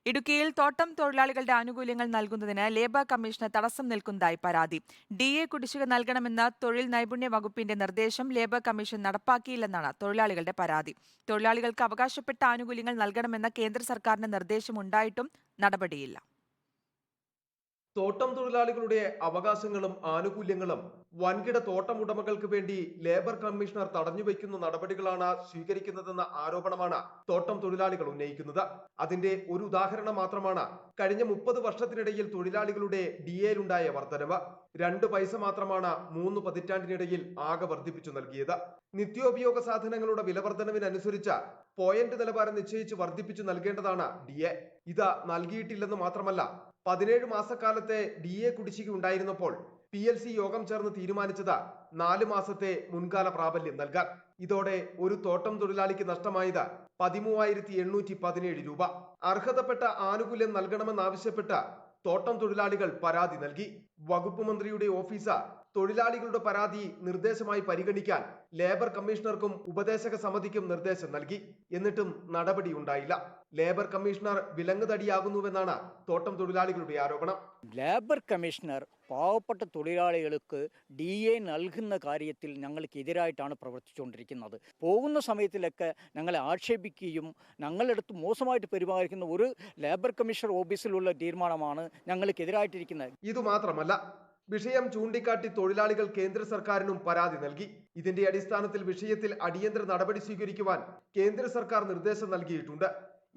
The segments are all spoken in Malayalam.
ഇടുക്കിയിൽ തോട്ടം തൊഴിലാളികളുടെ ആനുകൂല്യങ്ങൾ നൽകുന്നതിന് ലേബർ കമ്മീഷന് തടസ്സം നിൽക്കുന്നതായി പരാതി. DA കുടിശ്ശിക നൽകണമെന്ന തൊഴിൽ നൈപുണ്യ വകുപ്പിന്റെ നിർദ്ദേശം ലേബർ കമ്മീഷൻ നടപ്പാക്കിയില്ലെന്നാണ് തൊഴിലാളികളുടെ പരാതി. തൊഴിലാളികൾക്ക് അവകാശപ്പെട്ട ആനുകൂല്യങ്ങൾ നൽകണമെന്ന കേന്ദ്ര സർക്കാരിന്റെ നിർദ്ദേശമുണ്ടായിട്ടും നടപടിയില്ല. തോട്ടം തൊഴിലാളികളുടെ അവകാശങ്ങളും ആനുകൂല്യങ്ങളും വൻകിട തോട്ടമുടമകൾക്ക് വേണ്ടി ലേബർ കമ്മീഷണർ തടഞ്ഞുവെക്കുന്ന നടപടികളാണ് സ്വീകരിക്കുന്നതെന്ന ആരോപണമാണ് തോട്ടം തൊഴിലാളികൾ ഉന്നയിക്കുന്നത്. അതിന്റെ ഒരു ഉദാഹരണം മാത്രമാണ് കഴിഞ്ഞ 30 വർഷത്തിനിടയിൽ തൊഴിലാളികളുടെ DAയിലുണ്ടായ വർധനവ്. 2 പൈസ മാത്രമാണ് 3 പതിറ്റാണ്ടിനിടയിൽ ആകെ വർദ്ധിപ്പിച്ചു നൽകിയത്. നിത്യോപയോഗ സാധനങ്ങളുടെ വിലവർധനവിനനുസരിച്ച് പോയിന്റ് നിലവാരം നിശ്ചയിച്ച് വർദ്ധിപ്പിച്ചു നൽകേണ്ടതാണ് DA. ഇത് നൽകിയിട്ടില്ലെന്ന് മാത്രമല്ല, 17 മാസക്കാലത്തെ DA കുടിശ്ശിക ഉണ്ടായിരുന്നപ്പോൾ PLC യോഗം ചേർന്ന് തീരുമാനിച്ചത് 4 മാസത്തെ മുൻകാല പ്രാബല്യം നൽകാൻ. ഇതോടെ ഒരു തോട്ടം തൊഴിലാളിക്ക് നഷ്ടമായത് 13,817 രൂപ. അർഹതപ്പെട്ട ആനുകൂല്യം നൽകണമെന്നാവശ്യപ്പെട്ട് തോട്ടം തൊഴിലാളികൾ പരാതി നൽകി. വകുപ്പ് മന്ത്രിയുടെ ഓഫീസ് തൊഴിലാളികളുടെ പരാതി നിർദ്ദേശമായി പരിഗണിക്കാൻ ലേബർ കമ്മീഷണർക്കും ഉപദേശക സമിതിക്കും നിർദ്ദേശം നൽകി. എന്നിട്ടും നടപടി ഉണ്ടായില്ല. ലേബർ കമ്മീഷണർ വിലങ്ങുതടിയാകുന്നുവെന്നാണ് തോട്ടം തൊഴിലാളികളുടെ ആരോപണം. ലേബർ കമ്മീഷണർ പാവപ്പെട്ട തൊഴിലാളികൾക്ക് DA നൽകുന്ന കാര്യത്തിൽ ഞങ്ങൾക്കെതിരായിട്ടാണ് പ്രവർത്തിച്ചുകൊണ്ടിരിക്കുന്നത്. പോകുന്ന സമയത്തിലൊക്കെ ഞങ്ങളെ ആക്ഷേപിക്കുകയും ഞങ്ങളെടുത്ത് മോശമായിട്ട് പെരുമാറിക്കുന്ന ഒരു ലേബർ കമ്മീഷണർ ഓഫീസിലുള്ള തീരുമാനമാണ് ഞങ്ങൾക്കെതിരായിട്ടിരിക്കുന്നത്. ഇതുമാത്രമല്ല, വിഷയം ചൂണ്ടിക്കാട്ടി തൊഴിലാളികൾ കേന്ദ്ര സർക്കാരിനും പരാതി നൽകി. ഇതിന്റെ അടിസ്ഥാനത്തിൽ വിഷയത്തിൽ അടിയന്തര നടപടി സ്വീകരിക്കുവാൻ കേന്ദ്ര സർക്കാർ നിർദ്ദേശം നൽകിയിട്ടുണ്ട്.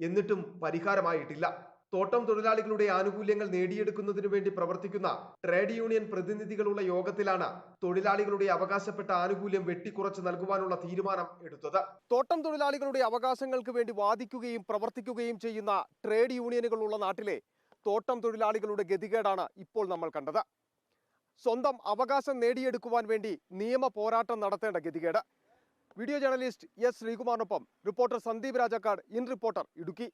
എന്നിട്ടും പരിഹാരമായിട്ടില്ല. തോട്ടം തൊഴിലാളികളുടെ ആനുകൂല്യങ്ങൾ നേടിയെടുക്കുന്നതിനു വേണ്ടി പ്രവർത്തിക്കുന്ന ട്രേഡ് യൂണിയൻ പ്രതിനിധികളുള്ള യോഗത്തിലാണ് തൊഴിലാളികളുടെ അവകാശപ്പെട്ട ആനുകൂല്യം വെട്ടിക്കുറച്ച് നൽകുവാനുള്ള തീരുമാനം എടുത്തത്. തോട്ടം തൊഴിലാളികളുടെ അവകാശങ്ങൾക്ക് വേണ്ടി വാദിക്കുകയും പ്രവർത്തിക്കുകയും ചെയ്യുന്ന ട്രേഡ് യൂണിയനുകളുള്ള നാട്ടിലെ തോട്ടം തൊഴിലാളികളുടെ ഗതികേടാണ് ഇപ്പോൾ നമ്മൾ കണ്ടത്. സ്വന്തം അവകാശം നേടിയെടുക്കുവാൻ വേണ്ടി നിയമ പോരാട്ടം നടത്തേണ്ട ഗതികേട്. Video journalist S. ശ്രീകുമാറിനൊപ്പം reporter Sandeep Rajakkad, in reporter, Idukki.